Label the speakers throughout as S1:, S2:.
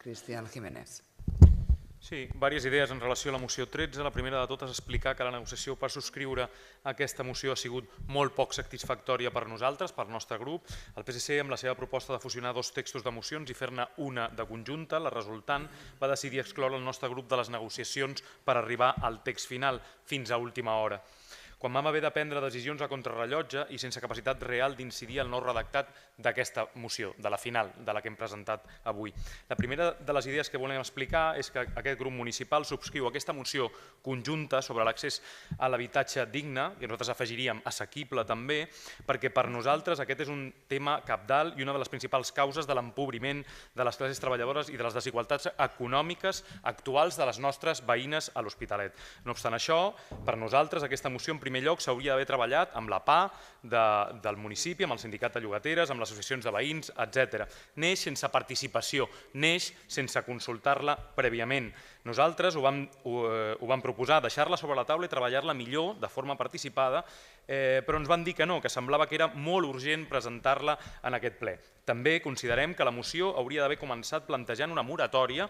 S1: Cristian Jiménez.
S2: Sí, diverses idees en relació a la moció 13. La primera de totes és explicar que la negociació per subscriure aquesta moció ha sigut molt poc satisfactòria per nosaltres, pel nostre grup. El PSC, amb la seva proposta de fusionar dos textos de mocions i fer-ne una de conjunta, la resultant, va decidir excloure el nostre grup de les negociacions per arribar al text final fins a última hora. Quan vam haver de prendre decisions a contrarrellotge i sense capacitat real d'incidir al nou redactat d'aquesta moció, de la final, de la que hem presentat avui. La primera de les idees que volem explicar és que aquest grup municipal subscriu aquesta moció conjunta sobre l'accés a l'habitatge digne, i nosaltres afegiríem assequible també, perquè per nosaltres aquest és un tema cabdal i una de les principals causes de l'empobriment de les classes treballadores i de les desigualtats econòmiques actuals de les nostres veïnes a l'Hospitalet. No obstant això, per nosaltres aquesta moció en primer lloc s'hauria d'haver treballat amb la PA del municipi, amb el sindicat de llogateres, amb les associacions de veïns, etc. Neix sense participació, neix sense consultar-la prèviament. Nosaltres ho vam proposar, deixar-la sobre la taula i treballar-la millor, de forma participada, però ens van dir que no, que semblava que era molt urgent presentar-la en aquest ple. També considerem que la moció hauria d'haver començat plantejant una moratòria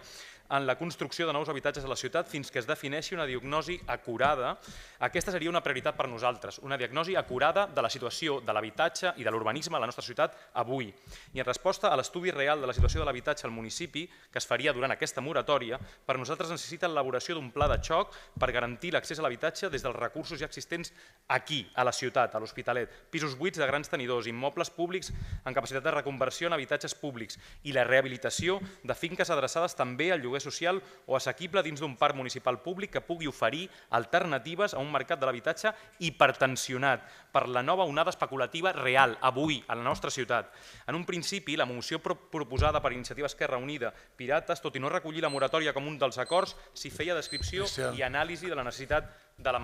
S2: en la construcció de nous habitatges a la ciutat fins que es defineixi una diagnosi acurada. Aquesta seria una prioritat per nosaltres, una diagnosi acurada de la situació de l'habitatge i de l'urbanisme a la nostra ciutat avui. I en resposta a l'estudi real de la situació de l'habitatge al municipi, que es faria durant aquesta moratòria, per nosaltres necessita l'elaboració d'un pla de xoc per garantir l'accés a l'habitatge des dels recursos ja existents aquí, a la ciutat, a l'Hospitalet, pisos buits de grans tenidors, immobles públics en capacitat de reconversió en habitatges públics i la rehabilitació de finques adreçades també al lloguer social o assequible dins d'un parc municipal públic que pugui oferir alternatives a un mercat de l'habitatge hipertensionat per la nova onada especulativa real, avui, a la nostra ciutat. En un principi, la moció proposada per Iniciativa Esquerra Unida Pirates, tot i no recollir la moratòria com un dels acords, s'hi feia descripció i anàlisi de la necessitat de la